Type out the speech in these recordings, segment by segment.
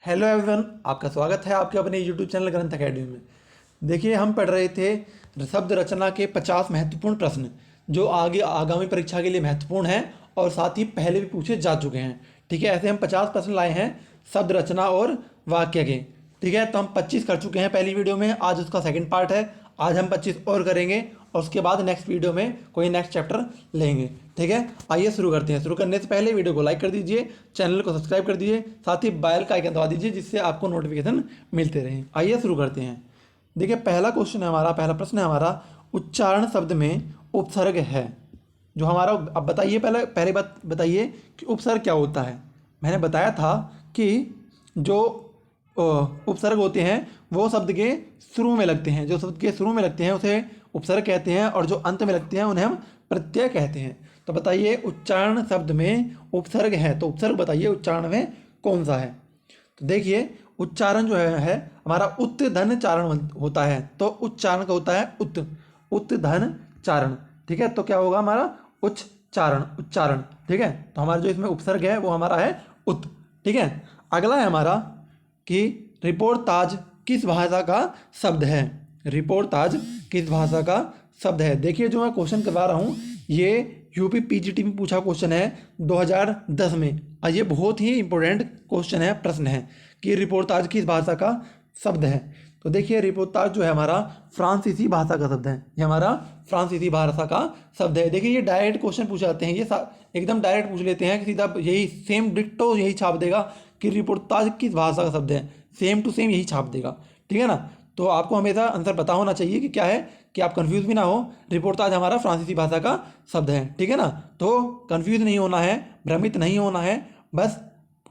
Hello everyone, आपका स्वागत है आपके अपने यूट्यूब चैनल ग्रंथ अकेडमी में। देखिए, हम पढ़ रहे थे शब्द रचना के 50 महत्वपूर्ण प्रश्न जो आगे आगामी परीक्षा के लिए महत्वपूर्ण हैं और साथ ही पहले भी पूछे जा चुके हैं। ठीक है, ऐसे हम 50 प्रश्न लाए हैं शब्द रचना और वाक्य के। ठीक है, तो हम 25 कर चुके हैं पहली वीडियो में, आज उसका सेकंड पार्ट है। आज हम 25 और करेंगे और उसके बाद नेक्स्ट वीडियो में कोई नेक्स्ट चैप्टर लेंगे। ठीक है, आइए शुरू करते हैं। शुरू करने से पहले वीडियो को लाइक कर दीजिए, चैनल को सब्सक्राइब कर दीजिए, साथ ही बेल का आइकन दबा दीजिए जिससे आपको नोटिफिकेशन मिलते रहें। आइए शुरू करते हैं। देखिए, पहला क्वेश्चन है हमारा, पहला प्रश्न है हमारा, उच्चारण शब्द में उपसर्ग है जो हमारा। अब बताइए, पहले बात बताइए कि उपसर्ग क्या होता है। मैंने बताया था कि जो उपसर्ग होते हैं वो शब्द के शुरू में लगते हैं, जो शब्द के शुरू में लगते हैं उसे उपसर्ग कहते हैं, और जो अंत में लगते हैं उन्हें हम प्रत्यय कहते हैं। तो बताइए, उच्चारण शब्द में उपसर्ग है तो उपसर्ग बताइए उच्चारण में कौन सा है। तो देखिए, उच्चारण जो है हमारा उत् धन चारण होता है। तो उच्चारण का होता है उत् धन चारण। ठीक है, तो क्या होगा हमारा उच्चारण। ठीक है, तो हमारा जो इसमें उपसर्ग है वो हमारा है उत्। ठीक है, अगला है हमारा कि रिपोर्ताज किस भाषा का शब्द है। रिपोर्ताज किस भाषा का शब्द है। देखिए, जो मैं क्वेश्चन करवा रहा हूँ ये यूपी पीजीटी में पूछा क्वेश्चन है 2010 में, और ये बहुत ही इंपॉर्टेंट क्वेश्चन है, प्रश्न है कि रिपोर्ताज किस भाषा का शब्द है। तो देखिए, रिपोर्ताज जो है हमारा फ्रांसीसी भाषा का शब्द है। ये हमारा फ्रांसीसी भाषा का शब्द है। देखिए, ये डायरेक्ट क्वेश्चन पूछ जाते हैं, ये एकदम डायरेक्ट पूछ लेते हैं कि सीधा यही सेम डिट्टो यही छाप देगा कि रिपोर्ताज किस भाषा का शब्द है, सेम टू सेम यही छाप देगा। ठीक है ना, तो आपको हमेशा आंसर पता होना चाहिए कि क्या है, कि आप कंफ्यूज भी ना हो। रिपोर्ताज हमारा फ्रांसीसी भाषा का शब्द है। ठीक है ना, तो कंफ्यूज नहीं होना है, भ्रमित नहीं होना है, बस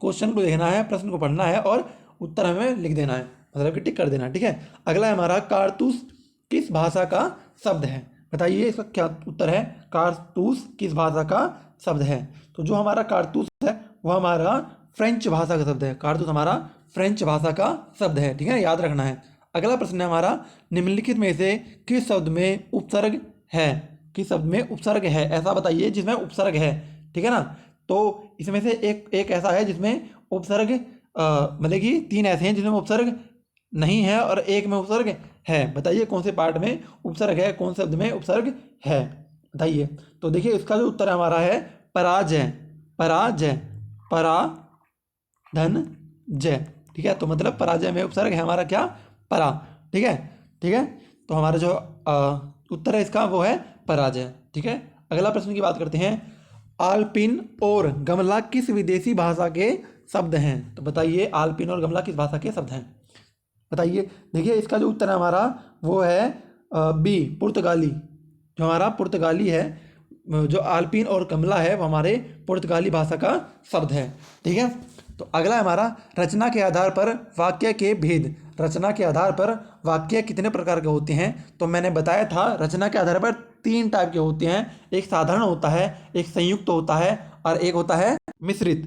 क्वेश्चन को देखना है, प्रश्न को पढ़ना है और उत्तर हमें लिख देना है, मतलब कि टिक कर देना है। ठीक है, अगला है हमारा, कारतूस किस भाषा का शब्द है। बताइए इसका क्या उत्तर है। कारतूस किस भाषा का शब्द है। तो जो हमारा कारतूस है वो हमारा फ्रेंच भाषा का शब्द है। कारतूस हमारा फ्रेंच भाषा का शब्द है। ठीक है, याद रखना है। अगला प्रश्न है हमारा, निम्नलिखित में से किस शब्द में उपसर्ग है। किस शब्द में उपसर्ग है, ऐसा बताइए जिसमें उपसर्ग है। ठीक है ना, तो इसमें से एक ऐसा है जिसमें उपसर्ग मतलब कि 3 ऐसे हैं जिसमें उपसर्ग नहीं है और एक में उपसर्ग है। बताइए कौन से पार्ट में उपसर्ग है, कौन से शब्द में उपसर्ग है, बताइए। तो देखिए, इसका जो उत्तर हमारा है पराजय। पराजय, परा धन जय। ठीक है, तो मतलब पराजय में उपसर्ग है हमारा क्या, परा। ठीक है, ठीक है, तो हमारा जो उत्तर है इसका वो है पराजय। ठीक है, अगला प्रश्न की बात करते हैं, आलपिन और गमला किस विदेशी भाषा के शब्द हैं। तो बताइए, आलपिन और गमला किस भाषा के शब्द हैं, बताइए। देखिए, इसका जो उत्तर है हमारा वो है बी, पुर्तगाली। जो हमारा पुर्तगाली है, जो आलपिन और गमला है वो हमारे पुर्तगाली भाषा का शब्द है। ठीक है, तो अगला है हमारा, रचना के आधार पर वाक्य के भेद। रचना के आधार पर वाक्य कितने प्रकार के होते हैं। तो मैंने बताया था रचना के आधार पर 3 टाइप के होते हैं, एक साधारण होता है, एक संयुक्त होता है और एक होता है मिश्रित।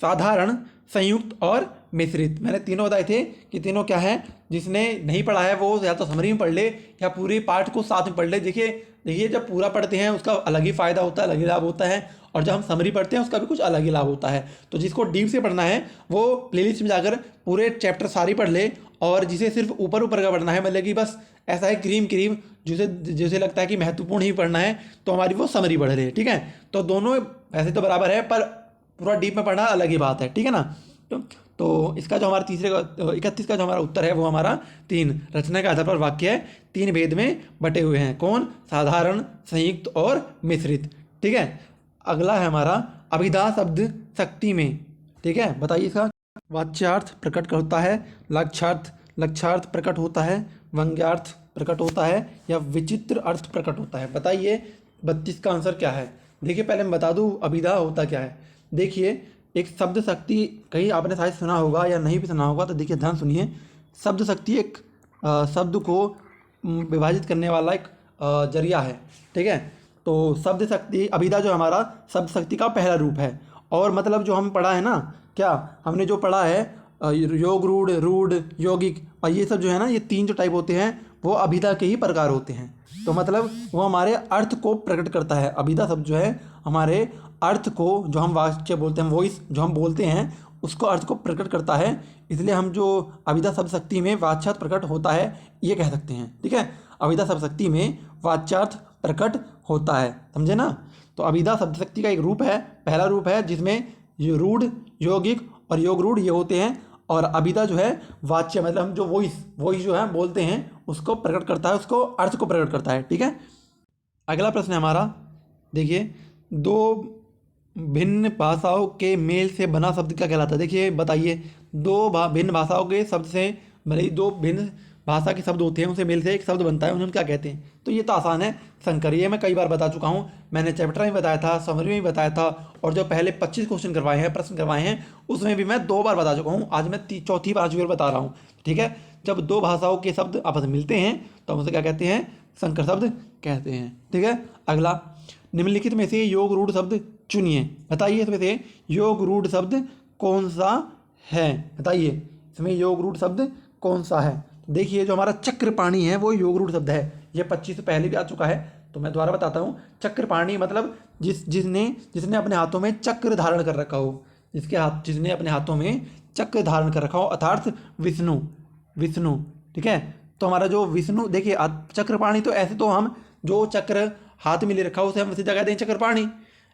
साधारण, संयुक्त और मिश्रित, मैंने तीनों बताए थे कि तीनों क्या है। जिसने नहीं पढ़ा है वो या तो समरी में पढ़ ले या पूरे पाठ को साथ में पढ़ ले। देखिए, जब पूरा पढ़ते हैं उसका अलग ही फ़ायदा होता है, अलग ही लाभ होता है, और जब हम समरी पढ़ते हैं उसका भी कुछ अलग ही लाभ होता है। तो जिसको डीप से पढ़ना है वो प्लेलिस्ट में जाकर पूरे चैप्टर सारी पढ़ ले, और जिसे सिर्फ ऊपर ऊपर का पढ़ना है, मतलब कि बस ऐसा है क्रीम क्रीम, जिसे लगता है कि महत्वपूर्ण ही पढ़ना है, तो हमारी वो समरी पढ़ ले। ठीक है, तो दोनों ऐसे तो बराबर है, पर पूरा डीप में पढ़ना अलग ही बात है। ठीक है ना, तो इसका जो हमारा 31 का जो हमारा उत्तर है वो हमारा 3, रचना के आधार पर वाक्य 3 भेद में बटे हुए हैं। कौन, साधारण, संयुक्त और मिश्रित। ठीक है, अगला है हमारा, अभिधा शब्द शक्ति में। ठीक है, बताइए इसका। वाच्यार्थ प्रकट होता है, लक्ष्यार्थ प्रकट होता है, व्यंग्यार्थ प्रकट होता है, या विचित्र अर्थ प्रकट होता है। बताइए 32 का आंसर क्या है। देखिए, पहले मैं बता दूं अभिधा होता क्या है। देखिए, एक शब्द शक्ति, कहीं आपने शायद सुना होगा या नहीं भी सुना होगा, तो देखिए ध्यान सुनिए। शब्द शक्ति एक शब्द को विभाजित करने वाला एक जरिया है। ठीक है, तो शब्द शक्ति, अभिधा जो हमारा शब्द शक्ति का पहला रूप है। और मतलब जो हम पढ़ा है ना, क्या हमने जो पढ़ा है योग रूढ़, रूढ़, यौगिक, और ये सब जो है ना, ये 3 जो टाइप होते हैं वो अभिधा के ही प्रकार होते हैं। तो मतलब वो हमारे अर्थ को प्रकट करता है। अभिधा शब्द जो है हमारे अर्थ को, जो हम वाक्य बोलते हैं, वॉइस जो हम बोलते हैं, उसको अर्थ को प्रकट करता है, इसलिए हम जो अभिधा शब्द शक्ति में वाच्यार्थ प्रकट होता है ये कह सकते हैं। ठीक है, अभिधा शब्द शक्ति में वाच्यार्थ प्रकट होता है, समझे ना। तो अभिधा शब्द शक्ति का एक रूप है, पहला रूप है जिसमें रूढ़, यौगिक और योग रूढ़ ये होते हैं, और अभिधा जो है वाच्य मतलब हम जो वॉइस जो है बोलते हैं उसको प्रकट करता है, उसको अर्थ को प्रकट करता है। ठीक है, अगला प्रश्न है हमारा, देखिए, दो भिन्न भाषाओं के मेल से बना शब्द क्या कहलाता है। देखिए बताइए, भिन्न भाषाओं के शब्द से, भले ही दो भिन्न भाषा के शब्द होते हैं उनसे मेल से एक शब्द बनता है, उन्हें हम क्या कहते हैं। तो ये तो आसान है, संकर। ये मैं कई बार बता चुका हूँ, मैंने चैप्टर में बताया था, समरी में भी बताया था, और जो पहले 25 क्वेश्चन करवाए हैं, प्रश्न करवाए हैं, उसमें भी मैं 2 बार बता चुका हूँ। आज मैं चौथी 5वीं बार बता रहा हूँ। ठीक है, जब दो भाषाओं के शब्द आपस में मिलते हैं तो हम उसे क्या कहते हैं, संकर शब्द कहते हैं। ठीक है, अगला, निम्नलिखित में से योग रूढ़ शब्द चुनिए। बताइए इसमें से योग रूढ़ शब्द कौन सा है, बताइए इसमें योग रूढ़ शब्द कौन सा है। देखिए, जो हमारा चक्रपाणी है वो योग रूढ़ शब्द है, ये 25 से पहले भी आ चुका है, तो मैं दोबारा बताता हूँ। चक्रपाणी मतलब जिसने अपने हाथों में चक्र धारण कर रखा हो, जिसने अपने हाथों में चक्र धारण कर रखा हो, अर्थात विष्णु। ठीक है, तो हमारा जो विष्णु, देखिए चक्रपाणी, तो ऐसे तो हम जो चक्र हाथ में ले रखा हो उसे हम सीधा कहते हैं चक्रपाणी,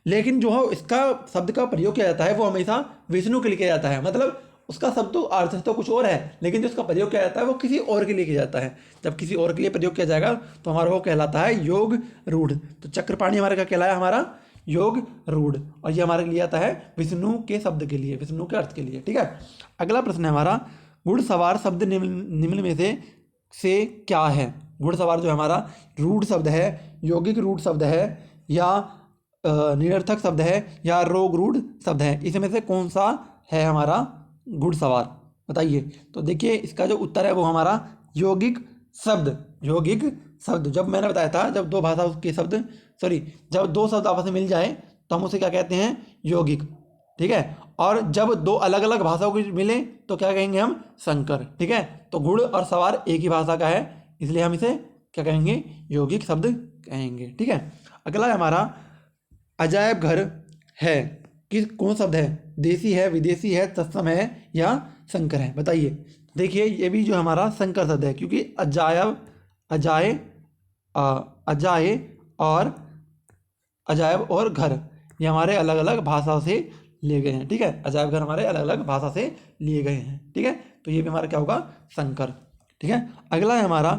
लेकिन जो इसका शब्द का प्रयोग किया जाता है वो हमेशा विष्णु के लिए किया जाता है, मतलब उसका शब्द तो अर्थ तो कुछ और है, लेकिन जो उसका प्रयोग किया जाता है वो किसी और के लिए किया जाता है। जब किसी और के लिए प्रयोग किया जाएगा तो हमारा वो कहलाता है योग रूढ़। तो चक्रपाणी हमारा क्या कहलाया, हमारा योग रूढ़, और ये हमारे लिए आता है विष्णु के शब्द के लिए, विष्णु के अर्थ के लिए। ठीक है, अगला प्रश्न है हमारा, घुड़सवार शब्द निम्न में से क्या है। घुड़सवार जो हमारा रूढ़ शब्द है, यौगिक रूढ़ शब्द है, या निरर्थक शब्द है, या रोग रूढ़ शब्द है, इसमें से कौन सा है हमारा घुड़सवार, बताइए। तो देखिए, इसका जो उत्तर है वो हमारा यौगिक शब्द। जब मैंने बताया था, जब दो भाषा के शब्द, जब दो शब्द आपस में मिल जाए तो हम उसे क्या कहते हैं, यौगिक। ठीक है, और जब दो अलग अलग भाषाओं के मिले तो क्या कहेंगे हम, संकर। ठीक है, तो घुड़ और सवार एक ही भाषा का है, इसलिए हम इसे क्या कहेंगे, यौगिक शब्द कहेंगे। ठीक है, अगला है हमारा, अजायब घर है कौन शब्द है, देसी है, विदेशी है, तत्सम है, या संकर है, बताइए। देखिए, ये भी जो हमारा संकर शब्द है, क्योंकि अजायब और घर ये हमारे अलग अलग भाषा से लिए गए हैं। ठीक है, अजायब घर हमारे अलग अलग भाषा से लिए गए हैं। ठीक है, तो ये भी हमारा क्या होगा, संकर। ठीक है, अगला है हमारा,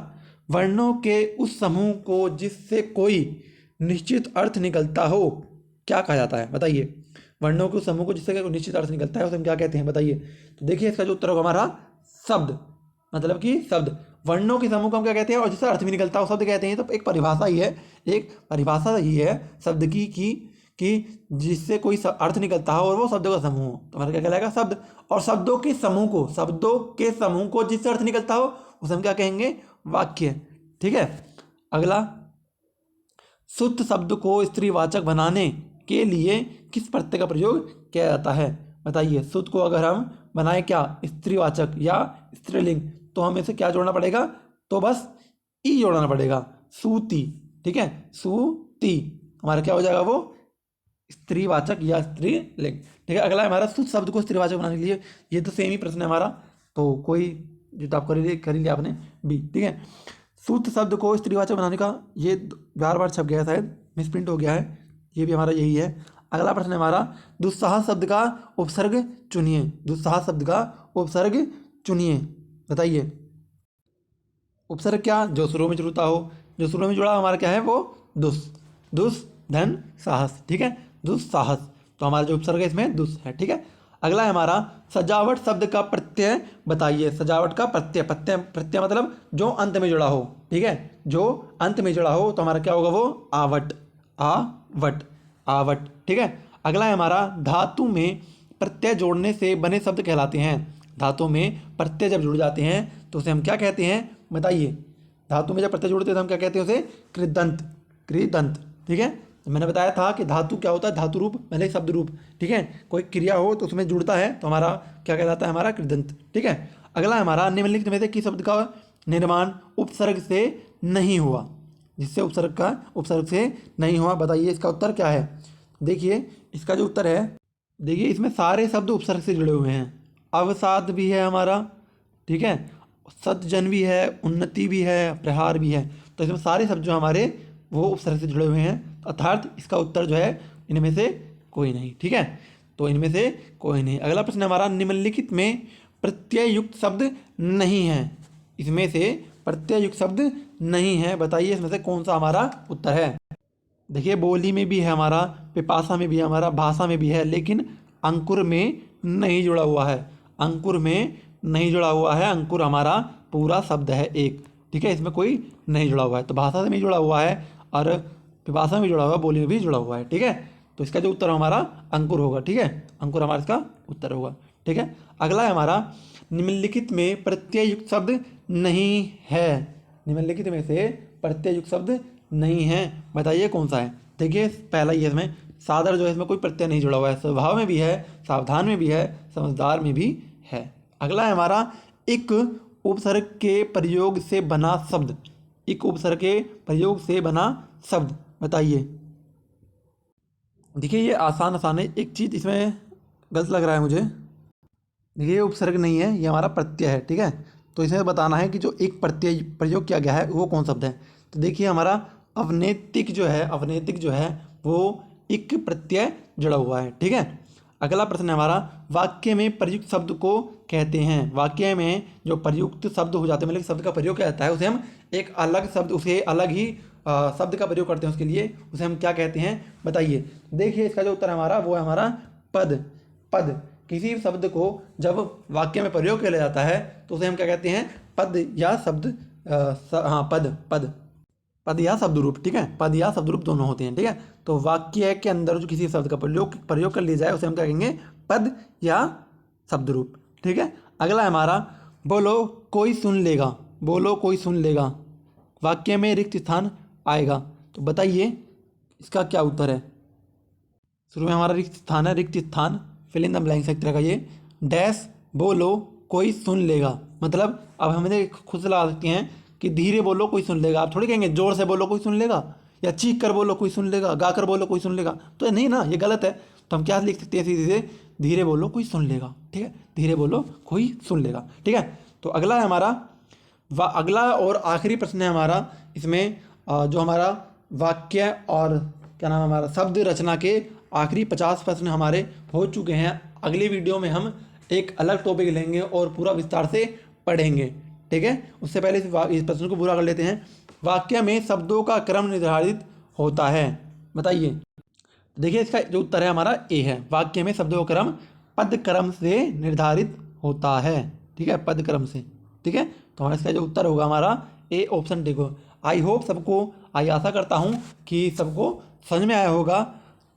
वर्णों के उस समूह को जिससे कोई निश्चित अर्थ निकलता हो क्या कहा जाता है, बताइए। वर्णों के उस समूह को जिससे कोई निश्चित अर्थ निकलता है उसे हम क्या कहते हैं, बताइए। तो देखिए, इसका जो उत्तर होगा हमारा शब्द, मतलब कि शब्द। वर्णों के समूह को हम क्या कहते हैं, और जिससे अर्थ भी निकलता हो शब्द कहते हैं। तो एक परिभाषा ही है शब्द की कि जिससे कोई अर्थ निकलता हो और वो शब्दों का समूह हो, तो हमारा क्या कहलाएगा, शब्द। और शब्दों के समूह को जिससे अर्थ निकलता हो उसे हम क्या कहेंगे, वाक्य। ठीक है, अगला, शुद्ध शब्द को स्त्रीवाचक बनाने के लिए किस प्रत्यय का प्रयोग किया जाता है, बताइए। शुद्ध को अगर हम बनाए क्या, स्त्रीवाचक या स्त्रीलिंग, तो हमें से क्या जोड़ना पड़ेगा, तो बस ई जोड़ना पड़ेगा, सूती। ठीक है, सूती हमारा क्या हो जाएगा, वो स्त्रीवाचक या स्त्रीलिंग। ठीक है, अगला हमारा, शुद्ध शब्द को स्त्रीवाचक बनाने के लिए, ये तो सेम ही प्रश्न है हमारा, तो कोई जो तो आप कर ही लिया आपने बी। ठीक है, शुद्ध शब्द को स्त्रीवाचक बनाने का, ये बार छप गया, शायद मिसप्रिंट हो गया है, ये भी हमारा यही है। अगला प्रश्न है हमारा, दुस्साहस शब्द का उपसर्ग चुनिए। दुस्साहस शब्द का उपसर्ग चुनिए, बताइए। उपसर्ग क्या, जो शुरू में जुड़ता हो, जो शुरू में जुड़ा हमारा क्या है, वो दुस धन साहस। ठीक है, दुस्साहस, तो हमारा जो उपसर्ग है इसमें दुस है। ठीक है, अगला है हमारा, सजावट शब्द का प्रत्यय बताइए। सजावट का प्रत्यय मतलब जो अंत में जुड़ा हो। ठीक है, जो अंत में जुड़ा हो तो हमारा क्या होगा, वो आवट। ठीक है, अगला है हमारा, धातु में प्रत्यय जोड़ने से बने शब्द कहलाते हैं। धातु में प्रत्यय जब जुड़ जाते हैं तो उसे हम क्या कहते हैं, बताइए। धातु में जब प्रत्यय जुड़ते हैं तो हम क्या कहते हैं, उसे कृदंत। ठीक है, तो मैंने बताया था कि धातु क्या होता है, धातु रूप पहले शब्द रूप। ठीक है, कोई क्रिया हो तो उसमें जुड़ता है तो हमारा क्या कहलाता है, हमारा कृदंत। ठीक है, अगला है हमारा, निम्नलिखित में से किस शब्द का निर्माण उपसर्ग से नहीं हुआ, जिससे उपसर्ग से नहीं हुआ, बताइए। इसका उत्तर क्या है, देखिए इसका जो उत्तर है देखिए इसमें सारे शब्द उपसर्ग से जुड़े हुए हैं। अवसाद भी है हमारा, ठीक है, सतजन भी है, उन्नति भी है, प्रहार भी है। तो इसमें सारे शब्द जो हमारे वो उपसर्ग से जुड़े हुए हैं, अर्थात इसका उत्तर जो है इनमें से कोई नहीं, ठीक है। तो इनमें से कोई नहीं। अगला प्रश्न हमारा, निम्नलिखित में प्रत्यय युक्त शब्द नहीं है। इसमें से प्रत्यय युक्त शब्द नहीं है, बताइए इसमें से कौन सा हमारा उत्तर है। देखिए बोली में भी है हमारा, पिपासा में भी है हमारा, भाषा में भी है, लेकिन अंकुर में नहीं जुड़ा हुआ है। अंकुर में नहीं जुड़ा हुआ है, अंकुर हमारा पूरा शब्द है एक, ठीक है, इसमें कोई नहीं जुड़ा हुआ है। तो भाषा से भी जुड़ा हुआ है और पिपासा में भी जुड़ा हुआ है, बोली में भी जुड़ा हुआ है, ठीक है। तो इसका जो उत्तर हमारा अंकुर होगा, ठीक है, अंकुर हमारा इसका उत्तर होगा, ठीक है। अगला है हमारा, निम्नलिखित में प्रत्यय युक्त शब्द नहीं है। निम्नलिखित में से प्रत्यय युक्त शब्द नहीं है, बताइए कौन सा है। देखिए पहला ही है, इसमें सादर जो है इसमें कोई प्रत्यय नहीं जुड़ा हुआ है, स्वभाव में भी है, सावधान में भी है, समझदार में भी है। अगला है हमारा, एक उपसर्ग के प्रयोग से बना शब्द। एक उपसर्ग के प्रयोग से बना शब्द, बताइए। देखिए ये आसान आसान है, एक चीज़ इसमें गलत लग रहा है मुझे। देखिए ये उपसर्ग नहीं है, ये हमारा प्रत्यय है, ठीक है। तो इसमें बताना है कि जो एक प्रत्यय प्रयोग किया गया है वो कौन शब्द है। तो देखिए हमारा अवैतनिक जो है, अवैतनिक जो है वो एक प्रत्यय जुड़ा हुआ है, ठीक है। अगला प्रश्न है हमारा, वाक्य में प्रयुक्त शब्द को कहते हैं। वाक्य में जो प्रयुक्त शब्द हो जाते हैं, मतलब शब्द का प्रयोग किया जाता है, उसे हम एक अलग शब्द, उसे अलग ही शब्द का प्रयोग करते हैं, उसके लिए उसे हम क्या कहते हैं, बताइए। देखिए इसका जो उत्तर हमारा वो है हमारा पद। पद, किसी शब्द को जब वाक्य में प्रयोग किया जाता है तो उसे हम क्या कहते हैं, पद या शब्द, हाँ पद, पद, पद या शब्द रूप, ठीक है, पद या शब्द रूप दोनों होते हैं, ठीक है। तो वाक्य के अंदर जो किसी शब्द का प्रयोग कर लिया जाए उसे हम क्या कहेंगे, पद या शब्द रूप, ठीक है। अगला है हमारा, बोलो कोई सुन लेगा। बोलो कोई सुन लेगा, वाक्य में रिक्त स्थान आएगा, तो बताइए इसका क्या उत्तर है। शुरू में हमारा रिक्त स्थान है, रिक्त स्थान, फिल इन द ब्लैंक्स एक तरह का ये, डैश बोलो कोई सुन लेगा। मतलब अब हमें खुद सलाह सकती हैं कि धीरे बोलो कोई सुन लेगा। आप थोड़ी कहेंगे जोर से बोलो कोई सुन लेगा, या चीख कर बोलो कोई सुन लेगा, गा कर बोलो कोई सुन लेगा, तो नहीं ना, ये गलत है। तो हम क्या लिख सकते हैं सीधे सीधे, धीरे बोलो कोई सुन लेगा, ठीक है, धीरे बोलो कोई सुन लेगा, ठीक है। तो अगला है हमारा, अगला और आखिरी प्रश्न है हमारा इसमें, जो हमारा वाक्य और क्या नाम है हमारा, शब्द रचना के आखिरी 50 प्रश्न हमारे हो चुके हैं। अगली वीडियो में हम एक अलग टॉपिक लेंगे और पूरा विस्तार से पढ़ेंगे, ठीक है। उससे पहले इस प्रश्न को पूरा कर लेते हैं। वाक्य में शब्दों का क्रम निर्धारित होता है, बताइए। देखिए इसका जो उत्तर है हमारा ए है, वाक्य में शब्दों का क्रम पद क्रम से निर्धारित होता है, ठीक है, पद क्रम से, ठीक है। तो हमारा इसका जो उत्तर होगा हमारा ए, ऑप्शन देखो। आई होप सबको, आई आशा करता हूँ कि सबको समझ में आया होगा।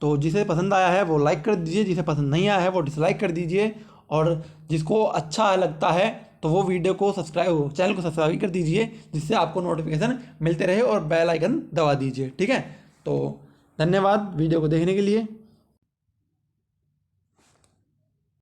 तो जिसे पसंद आया है वो लाइक कर दीजिए, जिसे पसंद नहीं आया है वो डिसलाइक कर दीजिए, और जिसको अच्छा लगता है तो वो वीडियो को सब्सक्राइब, चैनल को सब्सक्राइब कर दीजिए, जिससे आपको नोटिफिकेशन मिलते रहे, और बेल आइकन दबा दीजिए, ठीक है। तो धन्यवाद वीडियो को देखने के लिए।